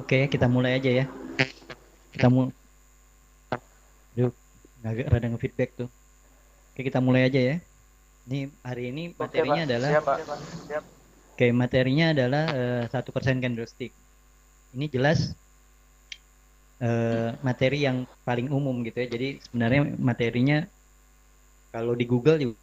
Oke, kita mulai aja ya. Kita mau, Duh, agak rada nge-feedback tuh. Oke, kita mulai aja ya. Ini hari ini Oke Pak, materinya adalah, siap Pak. Siap. satu persen candlestick. Ini jelas materi yang paling umum gitu ya. Jadi sebenarnya materinya kalau di Google juga.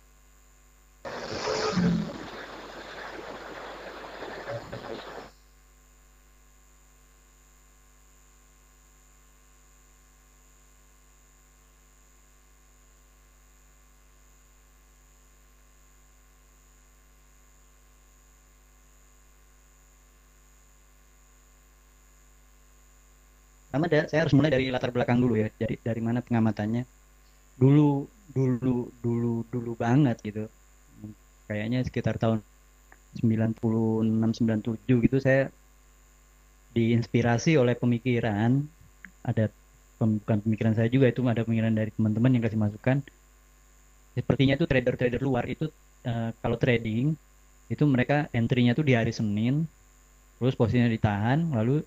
Saya harus mulai dari latar belakang dulu ya. Dari mana pengamatannya. Dulu, dulu banget gitu. Kayaknya sekitar tahun 96, 97 gitu saya diinspirasi oleh pemikiran. Bukan pemikiran saya juga, itu ada pemikiran dari teman-teman yang kasih masukan. Sepertinya tuh trader-trader luar itu kalau trading itu mereka entry-nya tuh di hari Senin, terus posisinya ditahan, lalu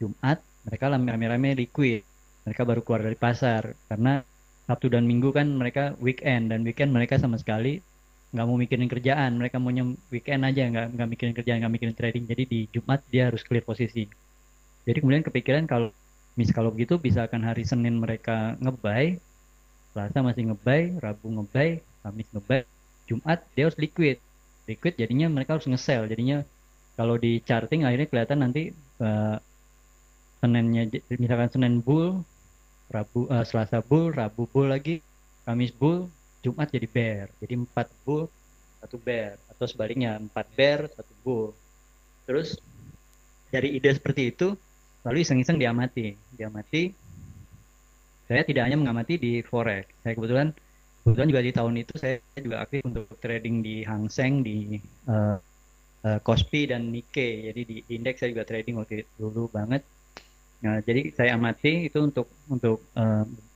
Jumat mereka rame-rame liquid, mereka baru keluar dari pasar karena Sabtu dan Minggu kan mereka weekend, dan weekend mereka sama sekali nggak mau mikirin kerjaan, mereka maunya weekend aja, nggak mikirin kerjaan, nggak mikirin trading. Jadi di Jumat dia harus clear posisi. Jadi kemudian kepikiran kalau begitu bisa akan hari Senin mereka ngebuy, Selasa masih ngebuy, Rabu ngebuy, Kamis ngebuy, Jumat dia harus liquid. Liquid jadinya mereka harus nge-sell. Jadinya kalau di charting akhirnya kelihatan nanti eh, Seninnya misalkan Senin bull, Selasa bull, Rabu bull lagi, Kamis bull, Jumat jadi bear. Jadi 4 bull, satu bear, atau sebaliknya 4 bear, satu bull. Terus dari ide seperti itu lalu iseng-iseng diamati. Diamati, saya tidak hanya mengamati di forex. Saya kebetulan juga di tahun itu saya juga aktif untuk trading di Hang Seng, di uh, Kospi dan Nikkei. Jadi di indeks saya juga trading waktu itu dulu banget. Nah, jadi saya amati itu untuk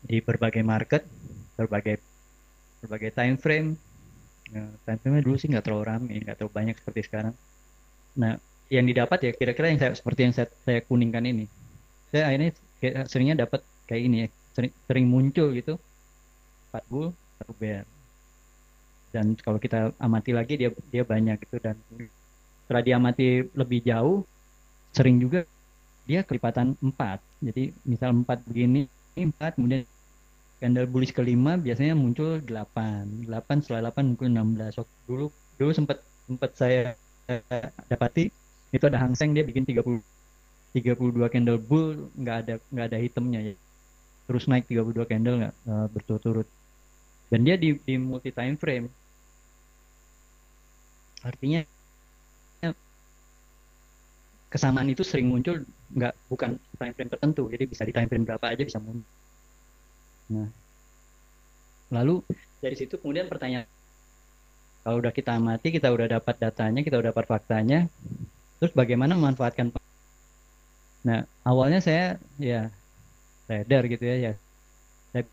di berbagai market, berbagai berbagai time frame. Time frame dulu sih nggak terlalu ramai, nggak terlalu banyak seperti sekarang. Nah, yang didapat ya kira-kira seperti yang saya kuningkan ini. Saya akhirnya seringnya dapat kayak ini ya, sering muncul gitu, 4 bull, satu bear. Dan kalau kita amati lagi dia dia banyak gitu, dan setelah diamati lebih jauh sering juga dia kelipatan 4. Jadi misal 4 begini, 4 kemudian candle bullish kelima biasanya muncul 8. 8 setelah 8 muncul 16. So, dulu dulu sempat sempat saya dapati itu ada Hang Seng, dia bikin 32 candle bull, nggak ada hitamnya ya. Terus naik 32 candle nggak berturut-turut. Dan dia di multi time frame. Artinya kesamaan itu sering muncul, nggak bukan time frame tertentu. Jadi bisa di time frame berapa aja bisa muncul. Nah, lalu dari situ kemudian pertanyaan, kalau udah kita amati, kita udah dapat datanya, kita udah dapat faktanya, terus bagaimana memanfaatkan. Nah, awalnya saya ya trader gitu ya, saya,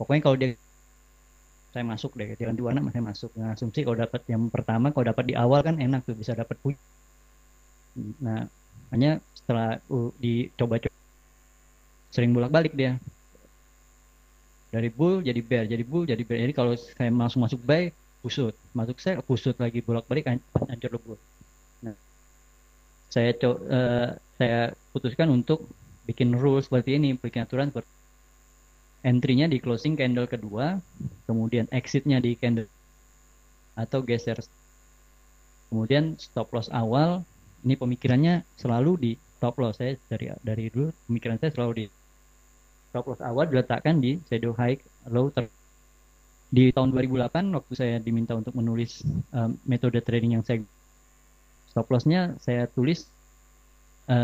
pokoknya kalau dia saya masuk deh jalan dua anak saya masuk. Nah, asumsi kalau dapat yang pertama, kalau dapat di awal kan enak tuh bisa dapat puji. Nah, hanya setelah dicoba-coba sering bolak-balik dia dari bull jadi bear, jadi bull jadi bear. Jadi kalau saya langsung masuk buy, kusut, masuk sell, kusut lagi, bolak-balik, hancur lebur. Nah, saya putuskan untuk bikin rules seperti ini, bikin aturan seperti entry-nya di closing candle kedua, kemudian exit-nya di candle atau geser. Kemudian stop loss awal, ini pemikirannya selalu di stop loss. Saya dari dulu pemikiran saya selalu di stop loss awal diletakkan di shadow high low di tahun 2008 waktu saya diminta untuk menulis metode trading yang saya stop loss-nya, saya tulis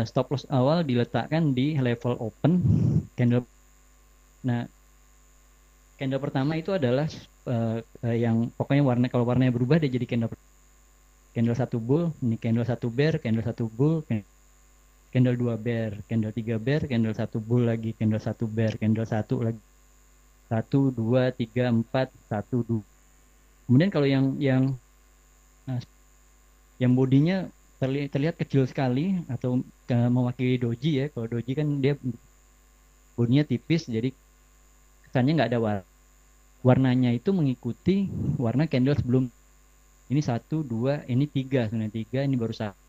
stop loss awal diletakkan di level open candle. Nah, candle pertama itu adalah yang pokoknya kalau warnanya berubah dia jadi candle candle satu bull, ini candle satu bear, candle satu bull, candle dua bear, candle tiga bear, candle satu bull lagi, candle satu bear, candle satu lagi, satu dua tiga empat, satu dua. Kemudian kalau yang bodinya terlihat kecil sekali atau mewakili doji ya. Kalau doji kan dia bunyinya tipis, jadi kesannya nggak ada warna. Warnanya itu mengikuti warna candle sebelum. Ini satu, dua, ini tiga, sebenarnya tiga, ini baru satu.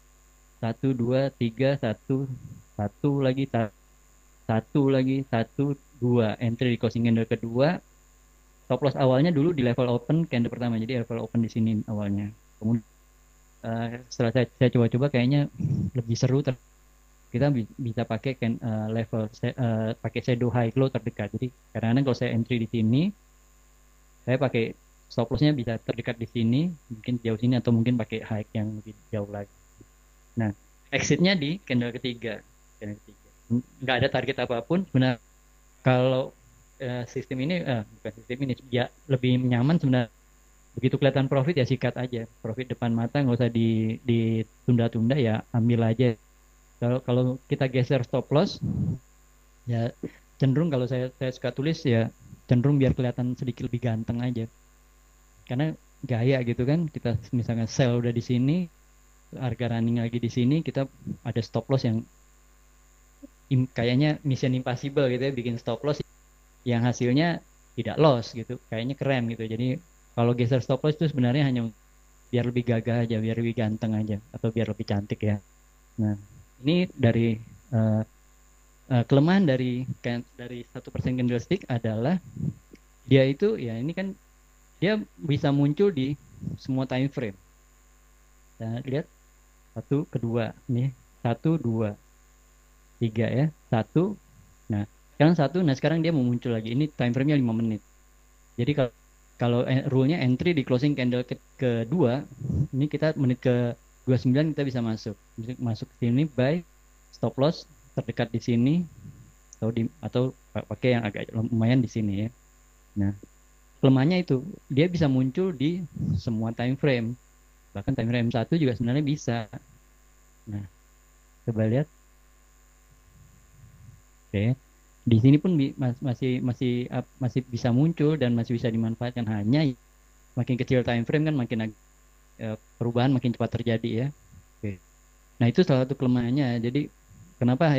Satu, dua, tiga, satu, satu lagi, satu lagi, satu, dua. Entry di closing candle kedua. Stop loss awalnya dulu di level open candle pertama, jadi level open di sini awalnya. Kemudian setelah saya coba-coba kayaknya lebih seru. Kita bisa pakai level pakai shadow high low terdekat. Jadi kadang-kadang kalau saya entry di sini, saya pakai stop lossnya bisa terdekat di sini, mungkin jauh sini, atau mungkin pakai high yang lebih jauh lagi. Nah, exitnya di candle ketiga. Candle ketiga. Nggak ada target apapun. Sebenarnya kalau sistem ini, bukan sistem ini, ya lebih nyaman sebenarnya. Begitu kelihatan profit ya sikat aja. Profit depan mata, nggak usah ditunda-tunda, ya ambil aja. Kalau kita geser stop loss, ya cenderung, kalau saya suka tulis ya, cenderung biar kelihatan sedikit lebih ganteng aja. Karena gaya gitu kan, kita misalnya sell udah di sini, harga running lagi di sini, kita ada stop loss yang kayaknya mission impossible gitu ya, bikin stop loss yang hasilnya tidak loss gitu, kayaknya keren gitu. Jadi kalau geser stop loss itu sebenarnya hanya biar lebih gagah aja, biar lebih ganteng aja, atau biar lebih cantik ya. Nah, ini dari kelemahan dari 1% candlestick adalah dia itu ya, ini kan dia bisa muncul di semua time frame. Nah, lihat satu, kedua, nih satu, dua, tiga ya, satu. Nah, sekarang satu. Nah, sekarang dia mau muncul lagi. Ini time frame-nya 5 menit. Jadi kalau rule-nya entry di closing candle kedua, ini kita menit ke 29 kita bisa masuk ke sini, buy, stop loss terdekat di sini, atau pakai yang agak lumayan di sini ya. Nah, kelemahannya itu dia bisa muncul di semua time frame. Bahkan time frame satu juga sebenarnya bisa. Nah, coba lihat. Oke. Di sini pun masih bisa muncul dan masih bisa dimanfaatkan, hanya makin kecil time frame kan makin perubahan makin cepat terjadi ya. Oke. Nah, itu salah satu kelemahannya. Jadi kenapa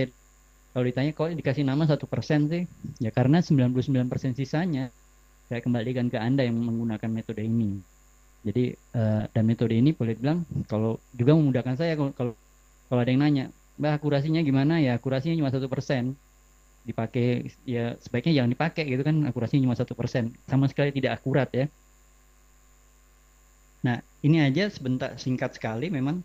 kalau ditanya kok dikasih nama 1% sih? Ya karena 99% sisanya saya kembalikan ke Anda yang menggunakan metode ini. Jadi dan metode ini boleh bilang kalau juga memudahkan saya, kalau ada yang nanya, Mbak, akurasinya gimana? Ya akurasinya cuma 1%. Dipakai ya sebaiknya jangan dipakai gitu kan, akurasinya cuma 1%, sama sekali tidak akurat ya. Nah, ini aja sebentar, singkat sekali memang,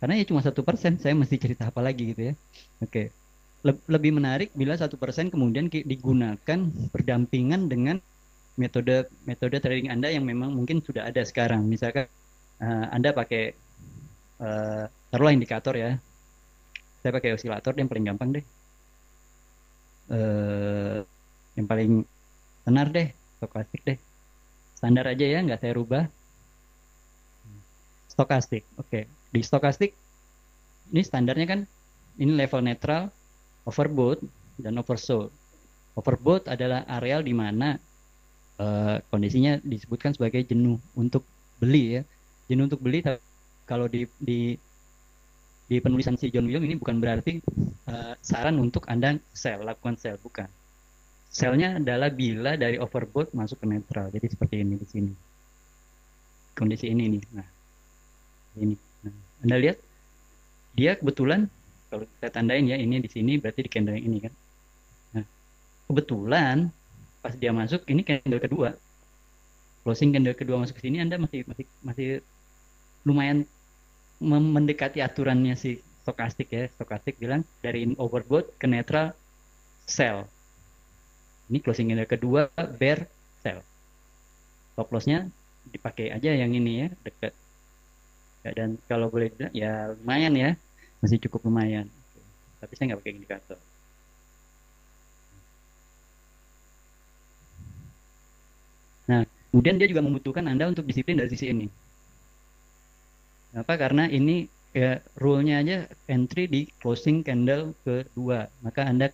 karena ya cuma 1%, saya mesti cerita apa lagi gitu ya. Oke. Lebih menarik bila 1% kemudian digunakan berdampingan dengan metode trading Anda yang memang mungkin sudah ada sekarang. Misalkan Anda pakai taruhlah indikator ya. Saya pakai osilator yang paling gampang deh. Yang paling tenar deh, stokastik deh. Standar aja ya, nggak saya rubah. Stokastik, oke. Di stokastik, ini standarnya kan, ini level netral, overbought, dan oversold. Overbought adalah areal di mana kondisinya disebutkan sebagai jenuh untuk beli ya. Jenuh untuk beli, kalau di penulisan si John William ini bukan berarti saran untuk Anda lakukan sell, bukan. Sell-nya adalah bila dari overbought masuk ke netral. Jadi seperti ini di sini. Kondisi ini nih. Nah, ini. Nah, Anda lihat dia kebetulan, kalau saya tandain ya, ini di sini berarti di candle yang ini kan. Nah, kebetulan pas dia masuk ini candle kedua. Closing candle kedua masuk ke sini, Anda masih lumayan mendekati aturannya si stokastik ya. Stokastik bilang dari overbought ke netral, sell. Ini closing candle kedua, bear, sell. Stop loss-nya dipakai aja yang ini ya, dekat. Ya, dan kalau boleh bilang ya lumayan ya, masih cukup lumayan. Tapi saya nggak pakai indikator. Nah, kemudian dia juga membutuhkan Anda untuk disiplin dari sisi ini. Kenapa? Karena ini ya, rule-nya aja entry di closing candle kedua. Maka Anda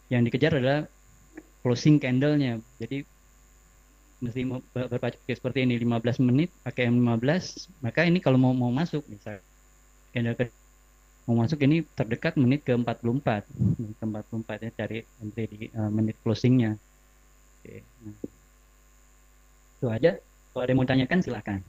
yang dikejar adalah closing candle-nya. Jadi mesti berpacu seperti ini 15 menit pakai M15, maka ini kalau mau masuk bisa candle mau masuk ini terdekat menit ke 44, menit ke 44 ya, cari entry di menit closingnya. Oke, nah, itu aja. Kalau ada yang mau tanyakan silakan.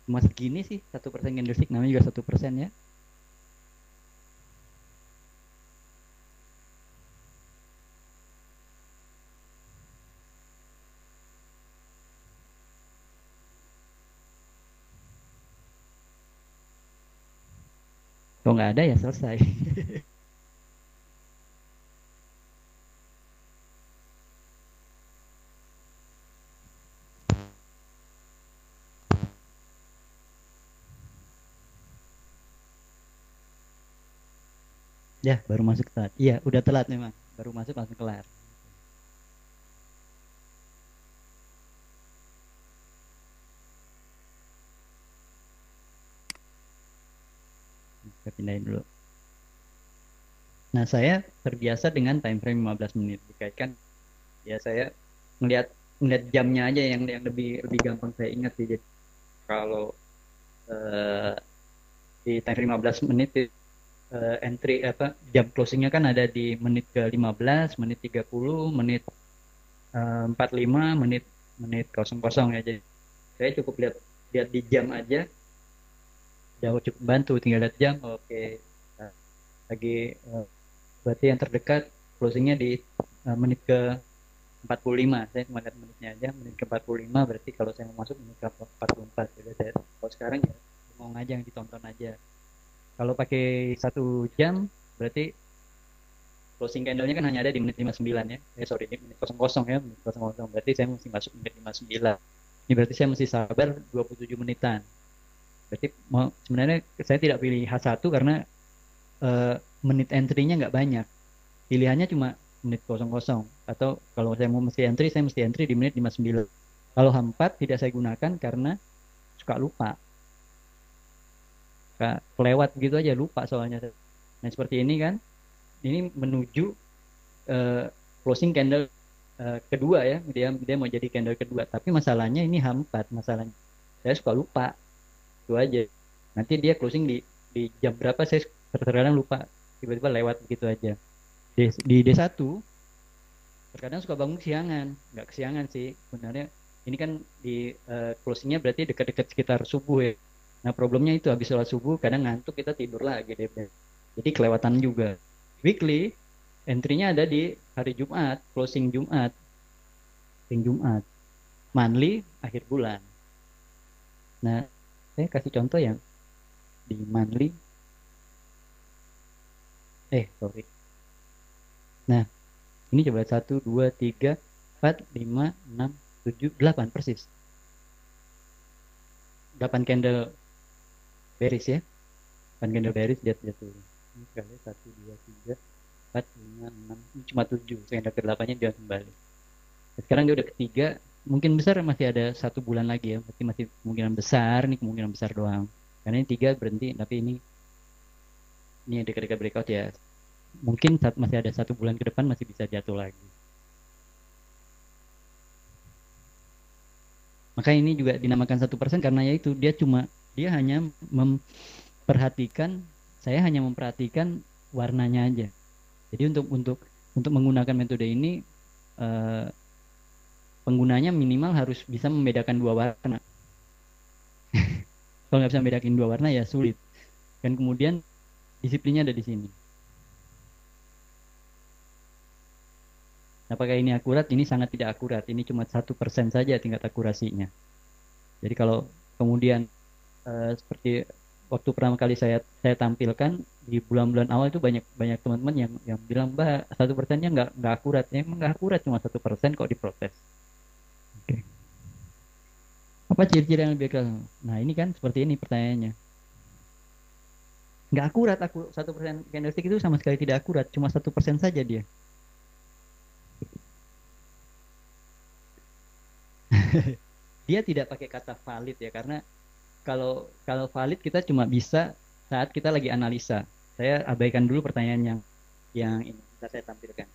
Cuma segini sih 1% candlestick, namanya juga 1% ya. Kalau nggak ada ya selesai. Ya, baru masuk telat. Iya, udah telat memang. Baru masuk langsung kelar. Kita pindahin dulu. Nah, saya terbiasa dengan time frame 15 menit. Dikaitkan, ya saya ngelihat ngelihat jamnya aja yang lebih lebih gampang saya ingat sih. Jadi kalau eh, di time frame 15 menit entry apa jam closingnya kan ada di menit ke 15, menit 30, menit 45, menit menit 00 ya. Jadi saya cukup lihat lihat di jam aja, udah cukup bantu. Tinggal lihat jam, oke. Nah, lagi berarti yang terdekat closingnya di menit ke 45. Saya cuma lihat menitnya aja, menit ke 45 berarti kalau saya mau masuk menit ke 44. Jadi saya, kalau sekarang ya mau aja yang ditonton aja. Kalau pakai 1 jam berarti closing candle-nya kan hanya ada di menit 59 ya. Sorry, di menit 00 ya, menit 00. Berarti saya mesti masuk menit 59. Ini berarti saya mesti sabar 27 menitan. Berarti mau sebenarnya saya tidak pilih H1 karena menit entry-nya nggak banyak. Pilihannya cuma menit 00. Atau kalau saya mau mesti entry, saya mesti entry di menit 59. Kalau H4 tidak saya gunakan karena suka lupa. Suka kelewat gitu aja, lupa soalnya. Nah, seperti ini kan. Ini menuju uh, closing candle kedua ya. Dia mau jadi candle kedua. Tapi masalahnya ini H4. Masalahnya saya suka lupa. Itu aja. Nanti dia closing di jam berapa saya terkadang lupa. Tiba-tiba lewat begitu aja. Di D1 terkadang suka bangun kesiangan, nggak kesiangan sih sebenarnya. Ini kan di closingnya berarti dekat-dekat sekitar subuh ya. Nah problemnya itu habis sholat subuh kadang ngantuk, kita tidur lagi deh, jadi kelewatan juga. Weekly entry-nya ada di hari Jumat, closing Jumat, monthly akhir bulan. Nah saya kasih contoh yang di monthly, sorry. Nah ini coba 1, 2, 3, 4, 5, 6, 7, 8 persis. 8 candle bearish ya. 8 candle bearish, lihat tuh. Ini kali 1, 2, 3, 4, 5, 6, cuma 7. Candle ke-8-nya dia kembali. Sekarang dia udah ketiga, mungkin besar masih ada 1 bulan lagi ya. Berarti masih kemungkinan besar, ini kemungkinan besar doang. Karena ini 3 berhenti, tapi ini dekat-dekat breakout ya. Mungkin masih ada 1 bulan ke depan masih bisa jatuh lagi. Maka ini juga dinamakan 1% karena ya itu dia hanya memperhatikan, saya hanya memperhatikan warnanya aja. Jadi untuk menggunakan metode ini eh, penggunanya minimal harus bisa membedakan 2 warna. Kalau nggak bisa membedakan 2 warna ya sulit. Dan kemudian disiplinnya ada di sini. Apakah ini akurat? Ini sangat tidak akurat. Ini cuma 1% saja tingkat akurasinya. Jadi kalau kemudian seperti waktu pertama kali saya tampilkan di bulan-bulan awal itu banyak banyak teman-teman yang bilang, Mbak, 1%-nya nggak akurat. Ya, emang nggak akurat, cuma 1% kok diprotes. Oke. Apa ciri-ciri yang lebih akurat? Nah ini kan seperti ini pertanyaannya. Nggak akurat, 1% candlestick itu sama sekali tidak akurat, cuma 1% saja dia. Dia tidak pakai kata valid ya, karena kalau kalau valid kita cuma bisa saat kita lagi analisa. Saya abaikan dulu pertanyaan yang ini. Bisa saya tampilkan.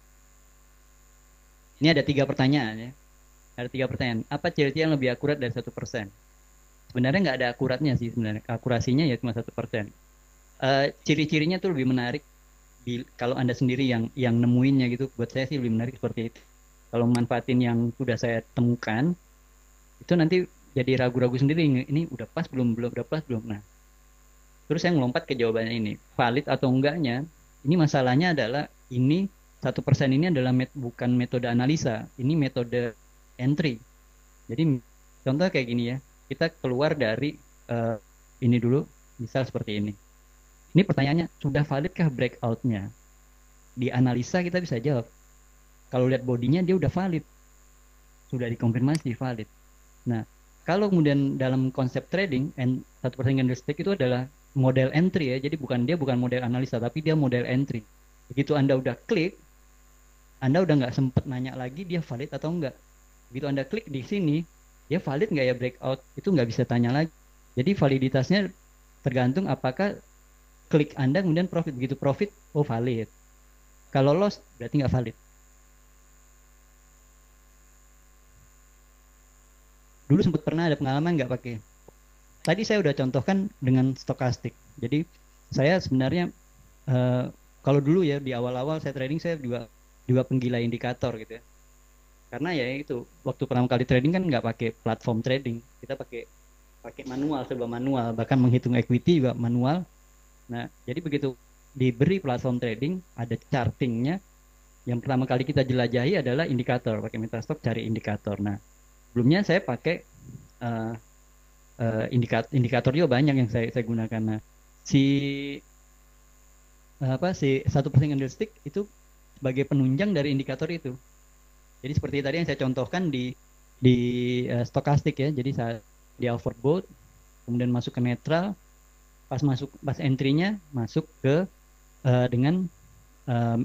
Ini ada 3 pertanyaan ya. Ada 3 pertanyaan. Apa ciri-ciri yang lebih akurat dari 1%? Sebenarnya nggak ada akuratnya sih sebenarnya. Akurasinya ya cuma 1%. Ciri-cirinya tuh lebih menarik kalau Anda sendiri yang nemuinnya gitu. Buat saya sih lebih menarik seperti itu. Kalau manfaatin yang sudah saya temukan, itu nanti jadi ragu-ragu sendiri. Ini udah pas belum, belum udah pas belum. Nah, terus saya ngelompat ke jawabannya ini. Valid atau enggaknya, ini masalahnya adalah ini 1% ini adalah bukan metode analisa, ini metode entry. Jadi contoh kayak gini ya, kita keluar dari eh, ini dulu, misal seperti ini. Ini pertanyaannya, sudah validkah breakout-nya? Di analisa kita bisa jawab. Kalau lihat bodinya dia udah valid, sudah dikonfirmasi valid. Nah, kalau kemudian dalam konsep trading, 1% candlestick itu adalah model entry ya, jadi dia bukan model analisa, tapi dia model entry. Begitu Anda udah klik, Anda udah nggak sempet nanya lagi dia valid atau enggak. Begitu Anda klik di sini, dia valid nggak ya breakout, itu nggak bisa tanya lagi. Jadi validitasnya tergantung apakah klik Anda kemudian profit. Begitu profit, oh valid. Kalau loss, berarti nggak valid. Dulu sempat pernah ada pengalaman nggak pakai. Tadi saya udah contohkan dengan stokastik. Jadi saya sebenarnya kalau dulu ya di awal-awal saya trading, saya juga penggila indikator gitu ya. Karena ya itu waktu pertama kali trading kan nggak pakai platform trading, kita pakai manual, serba manual, bahkan menghitung equity juga manual. Nah, jadi begitu diberi platform trading, ada chartingnya. Yang pertama kali kita jelajahi adalah indikator, pakai MetaStock cari indikator. Nah, sebelumnya saya pakai uh, indikator juga banyak yang saya gunakan. Nah, si 1% candlestick itu sebagai penunjang dari indikator itu. Jadi seperti tadi yang saya contohkan di stokastik ya. Jadi saat di overbought, kemudian masuk ke netral, pas entry-nya masuk ke dengan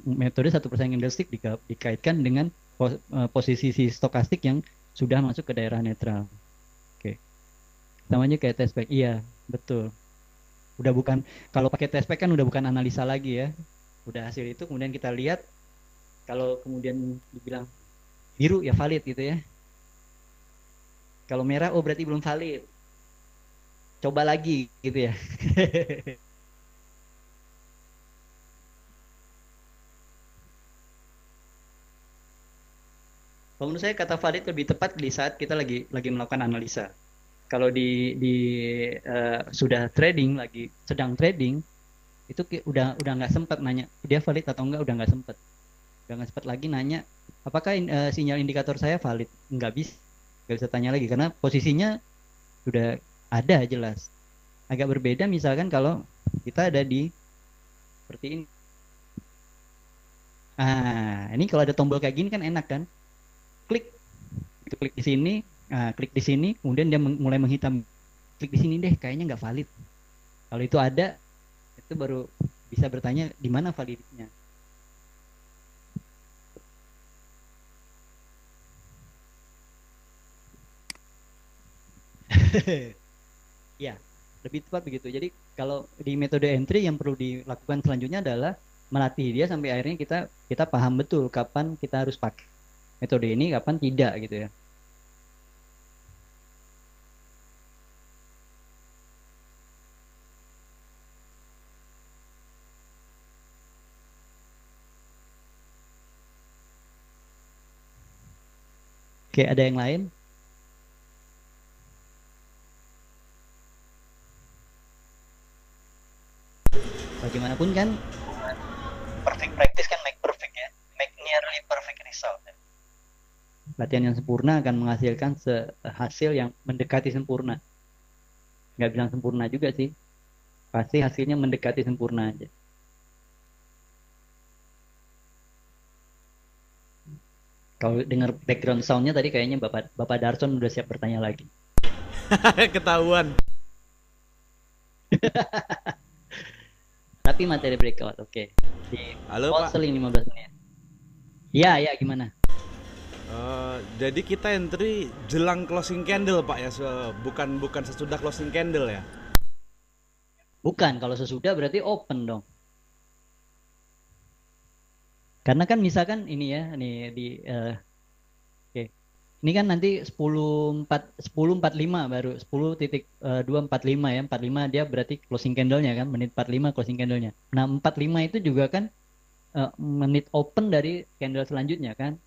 metode 1% candlestick dikaitkan dengan posisi si stokastik yang sudah masuk ke daerah netral. Oke. Namanya kayak testback. Iya, betul. Udah bukan, kalau pakai testback kan udah bukan analisa lagi ya. Udah hasil itu kemudian kita lihat, kalau kemudian dibilang biru ya valid gitu ya. Kalau merah oh berarti belum valid. Coba lagi gitu ya. Kalau menurut saya kata valid lebih tepat di saat kita lagi melakukan analisa. Kalau di sudah trading, lagi sedang trading, itu udah nggak sempat nanya dia valid atau enggak, udah nggak sempat lagi nanya apakah sinyal indikator saya valid. Nggak bisa tanya lagi karena posisinya sudah ada jelas. Agak berbeda misalkan kalau kita ada di seperti ini. Ini kalau ada tombol kayak gini kan enak kan, klik klik di sini, klik di sini, kemudian dia mulai menghitam, klik di sini deh, kayaknya nggak valid. Kalau itu ada, itu baru bisa bertanya di mana validnya. Ya, lebih tepat begitu. Jadi kalau di metode entry yang perlu dilakukan selanjutnya adalah melatih dia sampai akhirnya kita paham betul kapan kita harus pakai metode ini, kapan tidak gitu ya. Oke, ada yang lain? Bagaimanapun kan perfect practice kan make perfect ya, make nearly perfect result. Latihan yang sempurna akan menghasilkan hasil yang mendekati sempurna. Nggak bilang sempurna juga sih, pasti hasilnya mendekati sempurna aja. Kalau dengar background soundnya tadi kayaknya Bapak Darson udah siap bertanya lagi. Ketahuan. Tapi materi breakout, oke. Di Halo Pak. seling 15 menit. Iya, ya gimana? Jadi kita entry jelang closing candle Pak ya, bukan sesudah closing candle ya. Bukan, kalau sesudah berarti open dong. Karena kan misalkan ini ya, nih di oke. Ini kan nanti 10.45 baru 10.245 ya. 45 dia berarti closing candle-nya kan, menit 45 closing candle-nya. Nah, 45 itu juga kan menit open dari candle selanjutnya kan.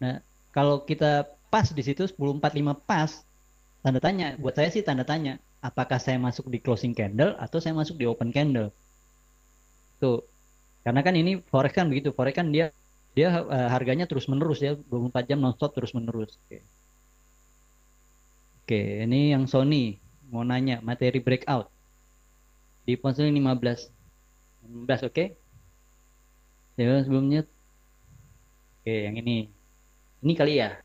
Nah, kalau kita pas di situ 10.45 pas, tanda tanya, buat saya sih tanda tanya, apakah saya masuk di closing candle atau saya masuk di open candle? Tuh, karena kan ini forex kan begitu, forex kan dia dia harganya terus menerus ya, 24 jam nonstop terus menerus. Oke. Oke, ini yang Sony mau nanya materi breakout di ponsel 15. 15 oke. Ya, sebelumnya oke yang ini. Ini kali ya.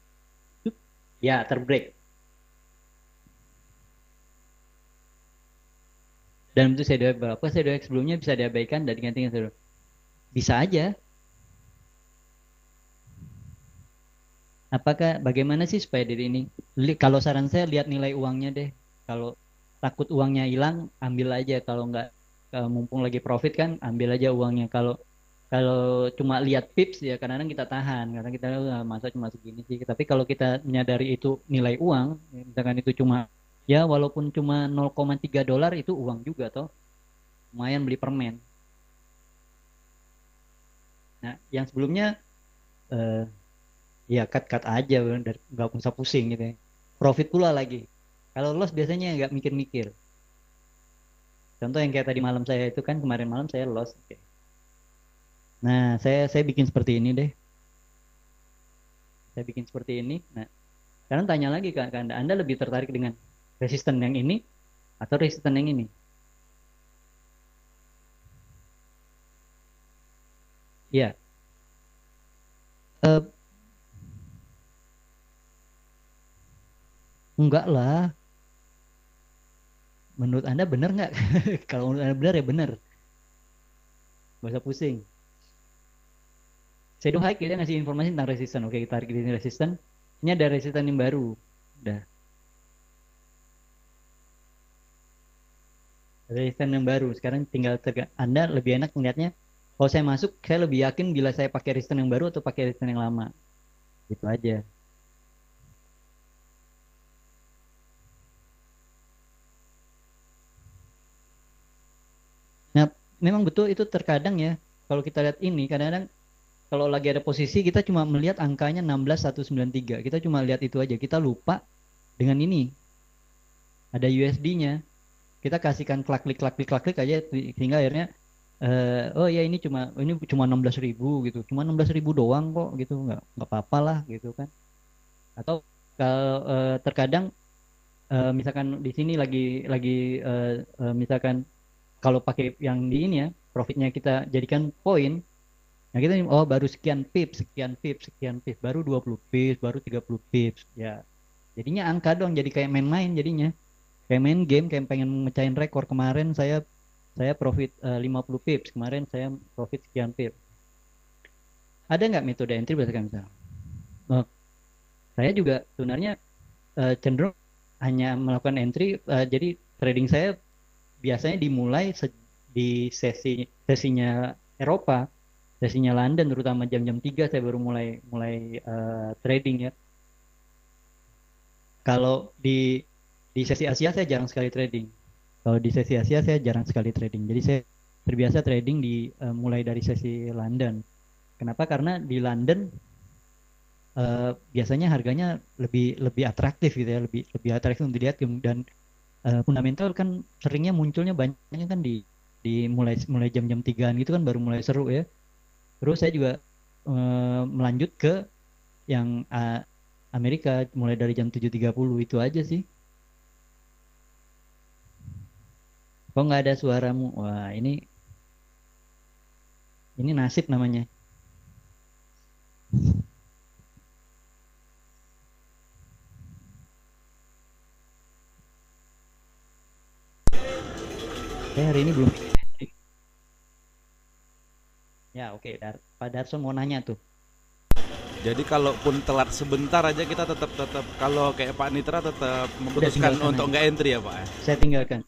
Ya, terbreak. Dan itu saya berapa saya sebelumnya bisa diabaikan dan digantikan saya. Bisa aja. Apakah bagaimana sih supaya diri ini? Kalau saran saya lihat nilai uangnya deh. Kalau takut uangnya hilang, ambil aja. Kalau nggak mumpung lagi profit kan, ambil aja uangnya. Kalau kalau cuma lihat pips ya kadang-kadang kita tahan karena kita masa cuma segini sih. Tapi kalau kita menyadari itu nilai uang, misalkan itu cuma ya walaupun cuma 0,3 dolar itu uang juga toh. Lumayan beli permen. Nah, yang sebelumnya eh, ya cut aja nggak usah pusing gitu ya. Profit pula lagi. Kalau loss biasanya nggak mikir-mikir. Contoh yang kayak tadi malam saya itu kan kemarin malam saya loss. Oke. Nah, saya bikin seperti ini deh. Saya bikin seperti ini. Nah, sekarang tanya lagi ke Anda, Anda lebih tertarik dengan resisten yang ini atau resisten yang ini? Iya. Eh, enggak lah. Menurut Anda benar nggak? Kalau menurut Anda benar ya benar. Gak usah pusing. Shadow High kita ngasih informasi tentang resisten. Oke, kita tarik di sini resisten. Ini ada resisten yang baru. Udah. Resisten yang baru. Sekarang tinggal Anda lebih enak melihatnya. Kalau saya masuk, saya lebih yakin bila saya pakai resisten yang baru atau pakai resisten yang lama. Gitu aja. Nah, memang betul itu terkadang ya. Kalau kita lihat ini, kadang-kadang kalau lagi ada posisi kita cuma melihat angkanya 16193. Kita cuma lihat itu aja. Kita lupa dengan ini. Ada USD-nya. Kita kasihkan klik aja sehingga akhirnya oh ya ini cuma 16.000 gitu. Cuma 16.000 doang kok gitu. Nggak apa-apa lah gitu kan. Atau kalau terkadang misalkan di sini lagi misalkan kalau pakai yang di ini ya, profitnya kita jadikan poin. Nah, kita oh baru sekian pips, baru 20 pips, baru 30 pips. Ya. Jadinya angka dong, jadi kayak main-main jadinya. Kayak main game, kayak pengen mecahin rekor. Kemarin saya profit 50 pips, kemarin saya profit sekian pips. Ada nggak metode entry berdasarkan misalnya? Oh, saya juga sebenarnya cenderung hanya melakukan entry, jadi trading saya biasanya dimulai di sesinya Eropa, sesinya London terutama jam-jam 3 saya baru mulai mulai trading ya. Kalau di sesi Asia saya jarang sekali trading. Kalau di sesi Asia saya jarang sekali trading. Jadi saya terbiasa trading mulai dari sesi London. Kenapa? Karena di London biasanya harganya lebih lebih atraktif gitu ya, lebih lebih atraktif untuk dilihat dan fundamental kan seringnya munculnya banyaknya kan di mulai mulai jam-jam 3-an gitu kan baru mulai seru ya. Terus saya juga melanjut ke yang Amerika mulai dari jam 7.30 itu aja sih. Kok nggak ada suaramu? Wah, ini nasib namanya. Saya hari ini belum. Ya, oke. Pak Darson mau nanya tuh. Jadi kalaupun telat sebentar aja kita tetap tetap kalau kayak Pak Nitra tetap Udah memutuskan tinggalkan untuk aja. nggak entry ya Pak ya? Saya tinggalkan.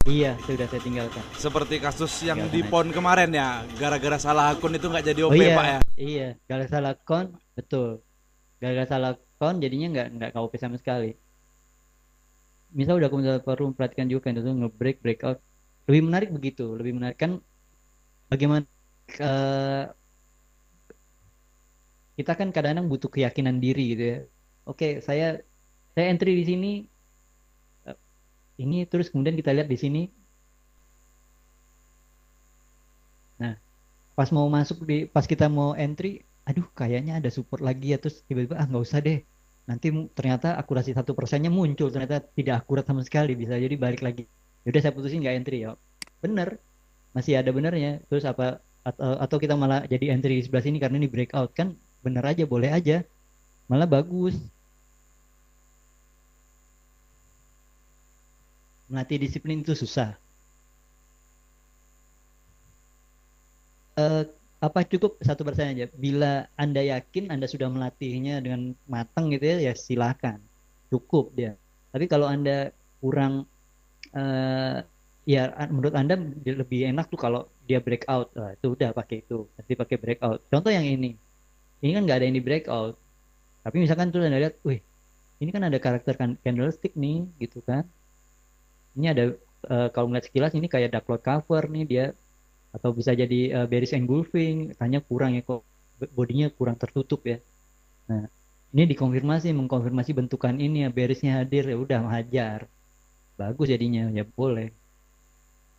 Iya, sudah saya tinggalkan. Seperti kasus yang di Tinggalkan aja. PON kemarin ya, gara-gara salah akun itu nggak jadi Oh OP iya, Pak ya. iya. Gara salah account, betul. Gara salah account jadinya nggak KOP sama sekali. Misal udah aku perlu memperhatikan juga kan itu nge-break breakout. Lebih menarik begitu, lebih menarik kan bagaimana eh, kita kan kadang-kadang butuh keyakinan diri gitu ya. Oke, saya entry di sini eh, ini terus kemudian kita lihat di sini. Nah, pas kita mau entry, aduh kayaknya ada support lagi ya terus tiba-tiba ah nggak usah deh. Nanti ternyata akurasi 1%-nya muncul ternyata tidak akurat sama sekali bisa jadi balik lagi. Yaudah saya putusin nggak entry ya. Bener, masih ada benernya. Terus apa atau kita malah jadi entry di sebelah sini karena ini breakout kan bener aja boleh aja malah bagus. Melatih disiplin itu susah. eh, apa cukup 1% aja. Bila Anda yakin Anda sudah melatihnya dengan matang gitu ya, ya silakan. Cukup dia. Tapi kalau Anda kurang eh, ya menurut Anda lebih enak tuh kalau dia breakout. Itu udah pakai itu. Nanti pakai breakout. Contoh yang ini. Ini kan nggak ada yang di breakout. Tapi misalkan tuh Anda lihat, wih, ini kan ada karakter candlestick nih, gitu kan. Ini ada kalau melihat sekilas ini kayak dark cloud cover nih dia atau bisa jadi bearish engulfing tanya kurang ya kok bodinya kurang tertutup ya. Nah, ini mengkonfirmasi bentukan ini ya bearishnya hadir ya udah hajar bagus jadinya ya boleh.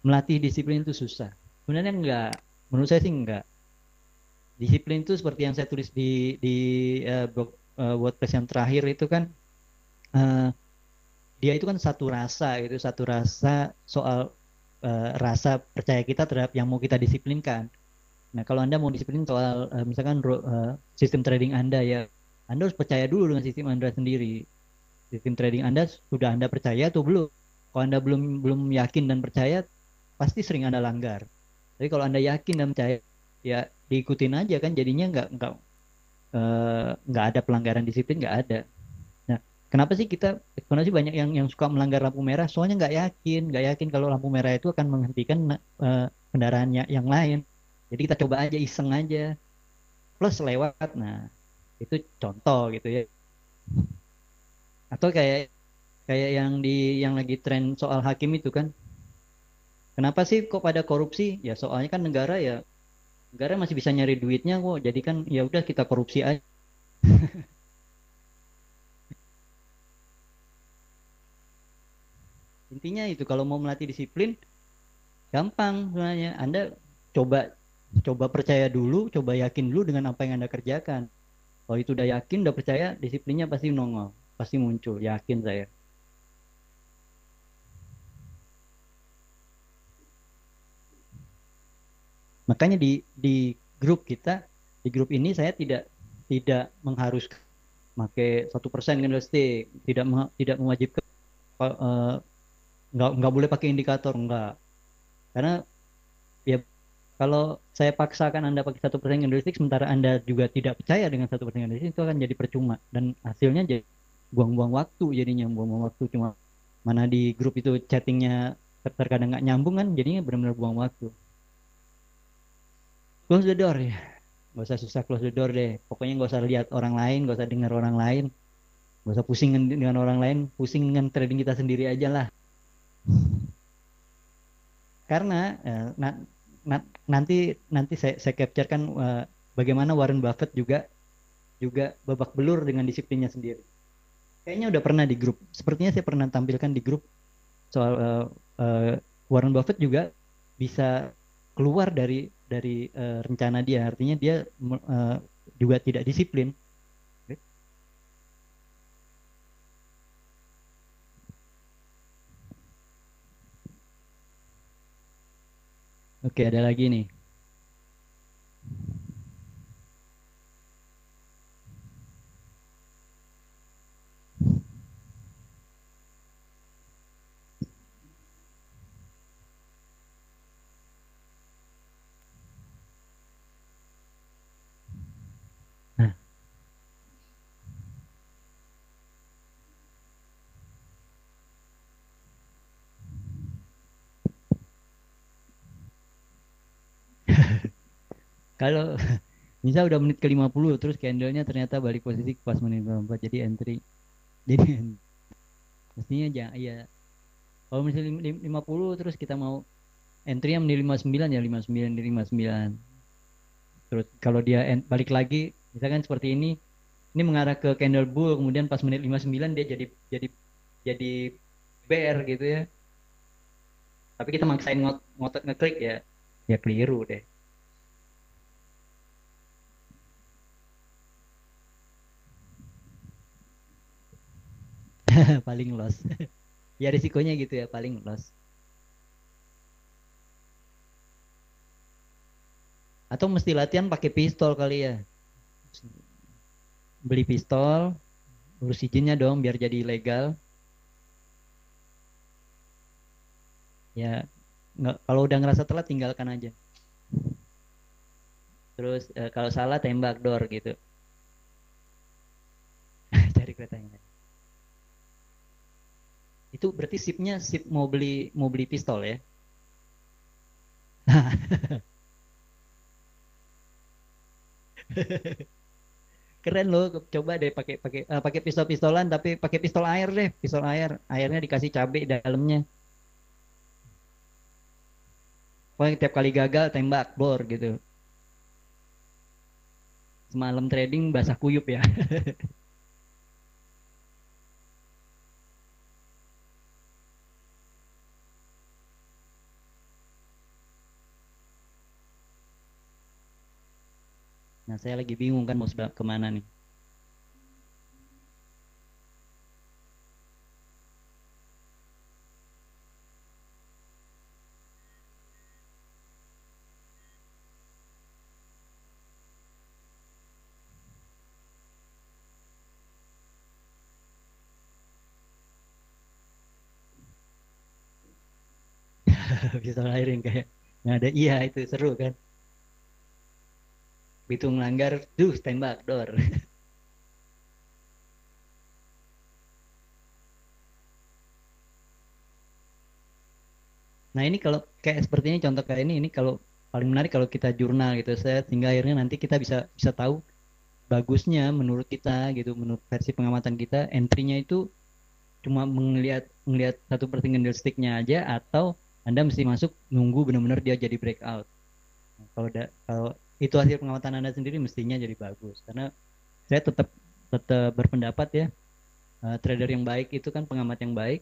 Melatih disiplin itu susah sebenarnya enggak, menurut saya sih enggak. Disiplin itu seperti yang saya tulis di blog WordPress yang terakhir itu kan eh, dia itu kan satu rasa soal rasa percaya kita terhadap yang mau kita disiplinkan. Nah, kalau Anda mau disiplin soal misalkan sistem trading Anda ya, Anda harus percaya dulu dengan sistem Anda sendiri. Sistem trading Anda sudah Anda percaya atau belum? Kalau Anda belum belum yakin dan percaya, pasti sering Anda langgar. Tapi kalau Anda yakin dan percaya, ya diikutin aja kan jadinya nggak ada pelanggaran disiplin nggak ada. Nah, kenapa sih banyak yang suka melanggar lampu merah? Soalnya nggak yakin kalau lampu merah itu akan menghentikan kendaraannya yang lain. Jadi kita coba aja iseng aja plus lewat. Nah, itu contoh gitu ya. Atau kayak kayak yang lagi tren soal hakim itu kan. Kenapa sih kok pada korupsi? Ya soalnya kan negara masih bisa nyari duitnya kok. Jadi kan ya udah kita korupsi aja. Intinya itu kalau mau melatih disiplin gampang sebenarnya. Anda coba coba percaya dulu, coba yakin dulu dengan apa yang Anda kerjakan. Kalau itu udah yakin, udah percaya, disiplinnya pasti nongol, pasti muncul, yakin saya. Makanya di grup kita, di grup ini saya tidak mengharuskan pakai 1% candlestick, tidak mewajibkan eh, nggak boleh pakai indikator enggak. Karena ya kalau saya paksakan Anda pakai 1% candlestick sementara Anda juga tidak percaya dengan 1% candlestick itu akan jadi percuma dan hasilnya jadi buang-buang waktu jadinya buang-buang waktu cuma mana di grup itu chattingnya terkadang nggak nyambung kan jadinya benar-benar buang waktu. Close the door ya. Gak usah susah close the door deh. Pokoknya gak usah lihat orang lain, gak usah dengar orang lain, gak usah pusing dengan orang lain, pusing dengan trading kita sendiri aja lah. Karena nanti nanti saya capture kan bagaimana Warren Buffett juga juga babak belur dengan disiplinnya sendiri. Kayaknya udah pernah di grup. Sepertinya saya pernah tampilkan di grup soal uh, Warren Buffett juga bisa keluar dari rencana dia. Artinya dia uh, juga tidak disiplin. Oke, ada lagi nih. Nah, Kalau misal udah menit ke 50 terus candlenya ternyata balik posisi pas menit 54 jadi entry. Jadi mestinya jangan ya kalau misalnya 50 terus kita mau entry yang menit 59 ya 59 di 59. Terus kalau dia balik lagi misalkan seperti ini mengarah ke candle bull kemudian pas menit 59 dia jadi bear gitu ya. Tapi kita maksain ngotot ngeklik ya ya keliru deh. Paling loss. Ya risikonya gitu ya paling loss. Atau mesti latihan pakai pistol kali ya. Beli pistol, urus izinnya dong biar jadi legal. Ya nggak kalau udah ngerasa telat tinggalkan aja. Terus kalau salah tembak door gitu. Cari keretanya. Itu berarti sipnya sip mau beli pistol ya. Keren loh, coba deh pakai pakai pakai pistol-pistolan tapi pakai pistol air deh, pistol air. Airnya dikasih cabai dalamnya. Pokoknya tiap kali gagal tembak bor gitu. Semalam trading basah kuyup ya. Nah, saya lagi bingung kan mau kemana nih. Pistol air yang kayak nggak ada iya itu seru kan. Begitu melanggar, tembak dor. Nah ini kalau kayak seperti ini contoh kayak ini kalau paling menarik kalau kita jurnal gitu saya sehingga akhirnya nanti kita bisa bisa tahu bagusnya menurut kita gitu menurut versi pengamatan kita entry-nya itu cuma melihat satu per candlestick-nya aja atau Anda mesti masuk nunggu benar-benar dia jadi breakout. Nah, kalau itu hasil pengamatan Anda sendiri mestinya jadi bagus karena saya tetap tetap berpendapat ya trader yang baik itu kan pengamat yang baik.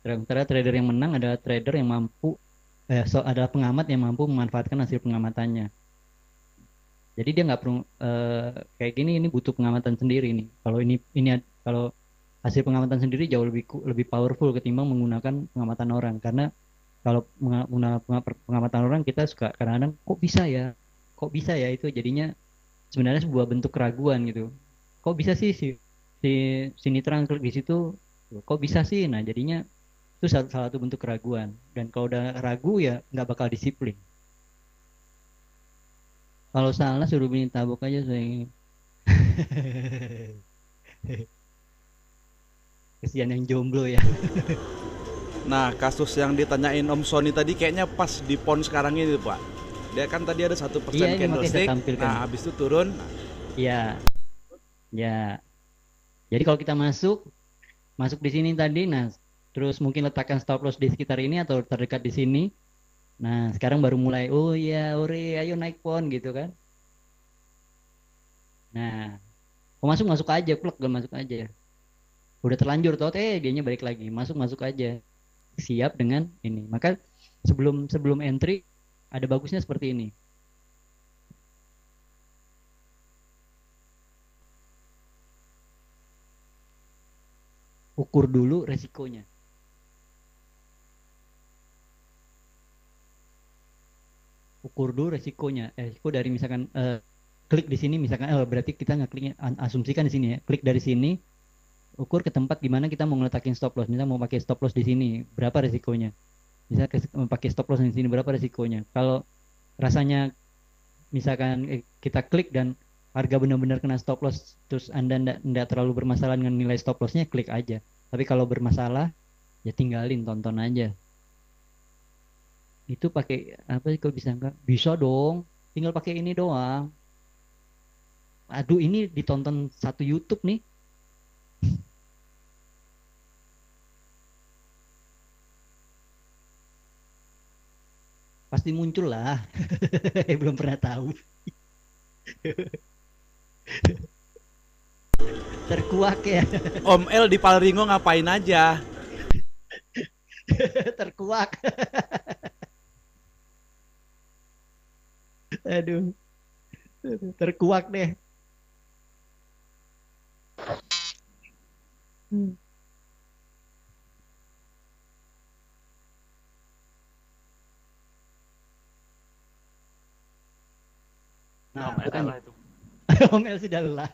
Sementara trader yang menang adalah trader yang mampu adalah pengamat yang mampu memanfaatkan hasil pengamatannya. Jadi dia nggak perlu kayak gini ini butuh pengamatan sendiri nih. Kalau ini kalau hasil pengamatan sendiri jauh lebih powerful ketimbang menggunakan pengamatan orang karena kalau menggunakan pengamatan orang kita suka kadang-kadang kok bisa ya itu jadinya sebenarnya sebuah bentuk keraguan gitu. Kok bisa sih si sini terang klik di situ kok bisa sih nah jadinya itu salah satu bentuk keraguan dan kalau udah ragu ya nggak bakal disiplin. Kalau salah suruh bini tabok aja saya. Kesian yang jomblo ya. Nah, kasus yang ditanyain Om Sony tadi kayaknya pas di pon sekarang ini, Pak. Dia kan tadi ada 1% Iya ini makanya saya candlestick. tampilkan. Nah, habis itu turun. Iya, ya. Jadi kalau kita masuk masuk di sini tadi, nah terus mungkin letakkan stop loss di sekitar ini atau terdekat di sini. Nah sekarang baru mulai, oh iya, ore, ayo naik pon gitu kan. Nah, mau masuk masuk aja, plek gak masuk aja. Udah terlanjur toh, dianya balik lagi, masuk masuk aja. Siap dengan ini. Maka sebelum sebelum entry ada bagusnya seperti ini. Ukur dulu resikonya. Ukur dulu resikonya. Resiko dari misalkan klik di sini misalkan berarti kita nggak kliknya asumsikan di sini ya. Klik dari sini ukur ke tempat di mana kita mau ngeletakin stop loss. Misalnya mau pakai stop loss di sini, berapa resikonya? Misalnya pakai stop loss di sini berapa resikonya? Kalau rasanya misalkan kita klik dan harga benar-benar kena stop loss terus Anda ndak terlalu bermasalah dengan nilai stop lossnya klik aja. Tapi kalau bermasalah ya tinggalin tonton aja. Itu pakai apa sih kok bisa enggak? Bisa dong. tinggal pakai ini doang. Aduh, ini ditonton satu YouTube nih. Pasti muncul lah. Belum pernah tahu. Terkuak ya. Om El di Palringo ngapain aja? Terkuak. Aduh, terkuak deh. Nah, Om bukan Ella itu. Om El sudah lelah.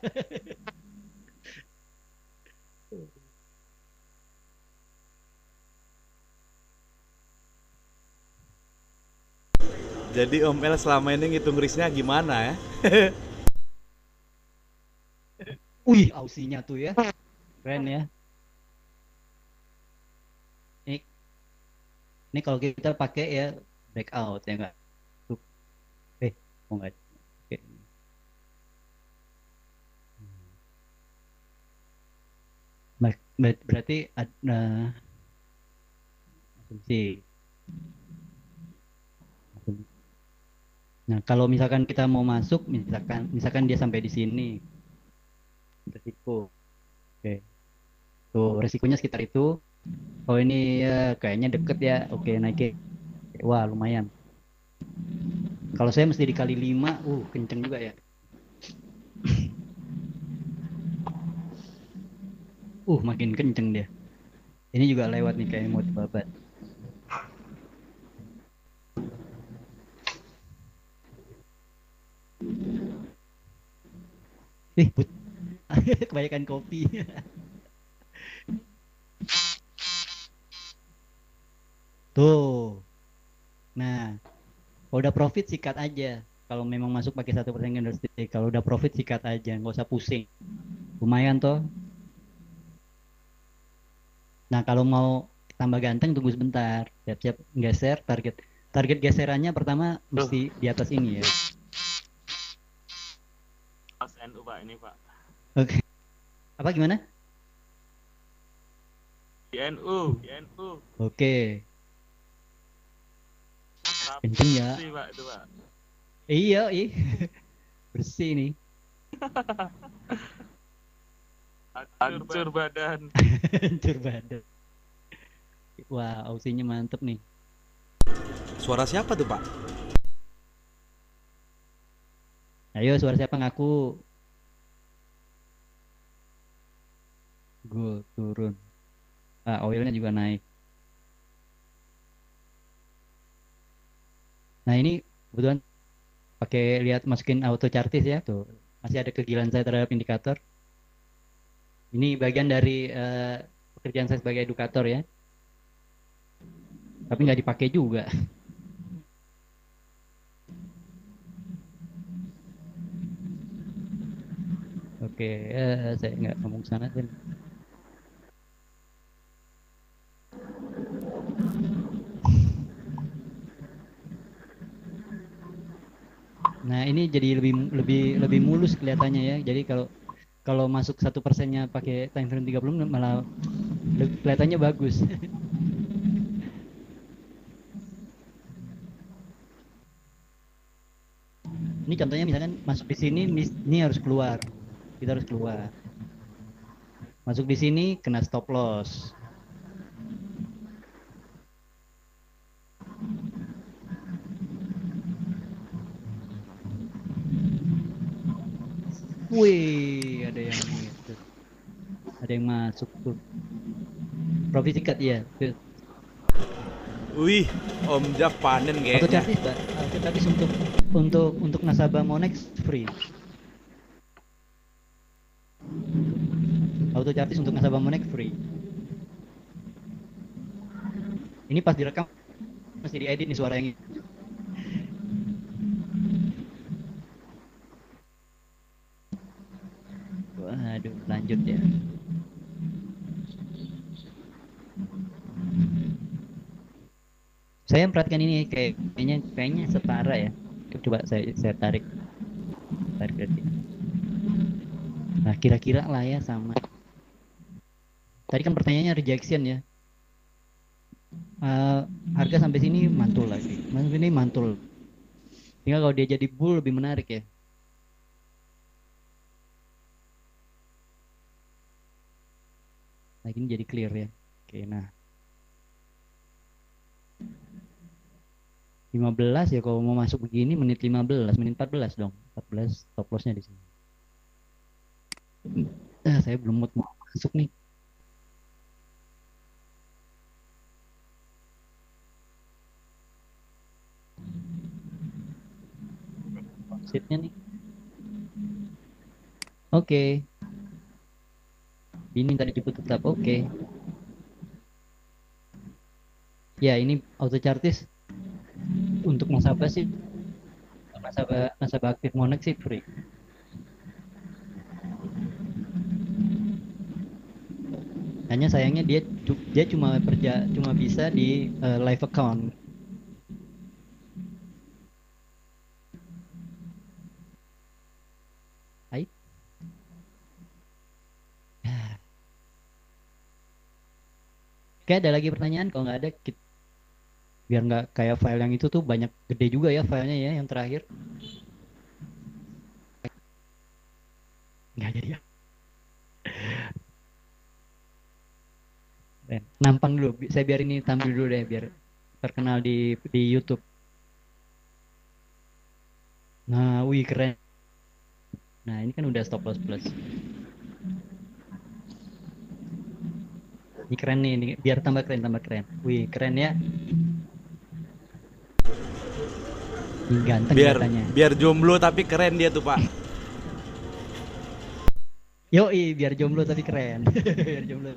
Jadi Om El selama ini ngitung risnya gimana ya? Wih, ausinya tuh ya. Keren ya. Ini, ini kalau kita pakai ya breakout ya enggak? Tuh. Oh enggak. Oke. Berarti ada asumsi. Nah, kalau misalkan kita mau masuk, misalkan dia sampai di sini, resiko. Oke. Tuh, resikonya sekitar itu. Oh, ini ya kayaknya deket ya. Oke, naikin. Wah, lumayan. Kalau saya mesti dikali 5, kenceng juga ya. Makin kenceng dia. Ini juga lewat nih kayak mau babat. Kebanyakan kopi. Tuh. Nah, kalau udah profit sikat aja. Kalau memang masuk pakai 1% candlestick, kalau udah profit sikat aja, nggak usah pusing. Lumayan toh. Nah, kalau mau tambah ganteng tunggu sebentar. Siap-siap geser target. Target geserannya pertama mesti di atas ini ya. Mas NU Pak ini Pak. Oke. Apa gimana? Di NU. Oke. Kenceng ya. Bersih Pak itu Pak. Iya. Bersih nih. Hancur badan. Hancur badan. Wah, ausinya mantep nih. Suara siapa tuh Pak? Ayo, suara siapa ngaku? Gue turun. Oilnya juga naik. Nah, ini kebetulan pakai lihat masukin auto chartis ya tuh. Masih ada kegilaan saya terhadap indikator. Ini bagian dari pekerjaan saya sebagai edukator ya. Tapi nggak dipakai juga. Oke, saya nggak ngomong sana sih. Nah, ini jadi lebih mulus kelihatannya ya. Jadi kalau masuk 1%-nya pakai time frame 30 malah kelihatannya bagus. Ini contohnya misalkan masuk di sini, ini harus keluar. Kita harus keluar. Masuk di sini kena stop loss. Wih, ada yang itu. Ada yang masuk tuh. Profit sikat ya. Wih, Om Jak panen Auto kayaknya. chartis, Mbak. Auto chartis untuk nasabah Monex free. Auto chartis untuk nasabah Monex free. Ini pas direkam masih diedit nih suara yang ini. Waduh, lanjut ya. Saya perhatikan ini kayaknya setara ya. Coba saya tarik berarti. Nah, kira-kira lah ya sama. Tadi kan pertanyaannya rejection ya. Harga sampai sini mantul lagi. Sampai ini mantul. Tinggal kalau dia jadi bull lebih menarik ya. Nah, ini jadi clear ya. Oke, nah. 15 ya kalau mau masuk begini menit 15, menit 14 dong. 14 stop lossnya di sini. Saya belum mau masuk nih. Sitnya nih. Oke. Ini tadi jemput tetap oke. Ya, ini auto chartis untuk nasabah sih, nasabah aktif Monex sih free. Hanya sayangnya dia cuma bisa di live account. Hai. Oke, ada lagi pertanyaan? Kalau nggak ada, biar nggak kayak file yang itu tuh banyak gede juga ya filenya ya yang terakhir. Nggak jadi ya. Nampang dulu, saya biar ini tampil dulu deh biar terkenal di YouTube. Nah, wih keren. Nah, ini kan udah stop loss plus. Ini keren nih, ini biar tambah keren. Wih, keren ya. Ini ganteng katanya. Biar jomblo tapi keren dia tuh, Pak. Yoi, biar jomblo tapi keren. Biar jomblo.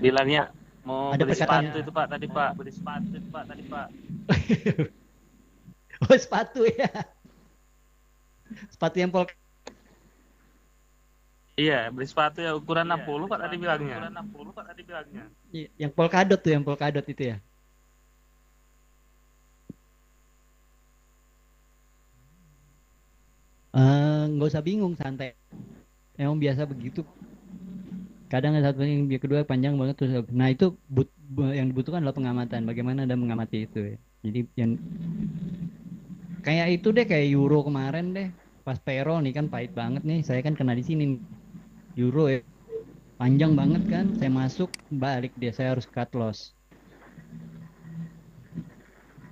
Bilangnya mau Ada beli perkataan- sepatu itu Pak tadi Pak. Beli sepatu itu Pak tadi Pak. Oh, sepatu ya. Sepatu yang polka. Iya, beli sepatu ya ukuran 60 Pak tadi bilangnya. Ukuran 60 Pak tadi bilangnya. Yang polkadot tuh, yang polkadot itu ya. Nggak usah bingung, santai. Emang biasa begitu. Kadang satu yang kedua panjang banget terus. Nah itu yang dibutuhkan adalah pengamatan. Bagaimana Anda mengamati itu ya. Jadi yang kayak itu deh, kayak euro kemarin deh. Pas payroll nih kan pahit banget nih. Saya kan kena di sini nih. Euro ya. Panjang banget kan. Saya masuk balik dia. Saya harus cut loss.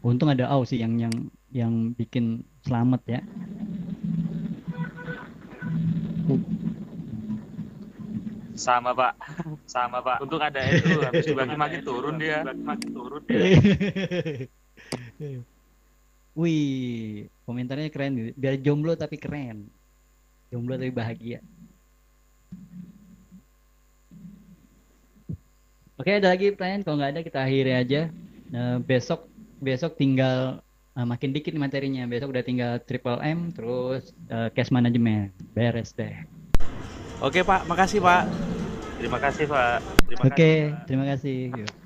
Untung ada sih yang bikin selamat ya. Sama Pak. Sama Pak. Untuk ada itu habis dibagi makin turun dia. Wih, komentarnya keren. Biar jomblo tapi keren. Jomblo tapi bahagia. Oke, ada lagi pertanyaan? Kalau nggak ada kita akhiri aja. Besok tinggal makin dikit materinya. Besok udah tinggal triple M terus cash management. Beres deh. Oke, Pak. Makasih, Pak. Terima kasih Pak. Oke, terima kasih. Yuk.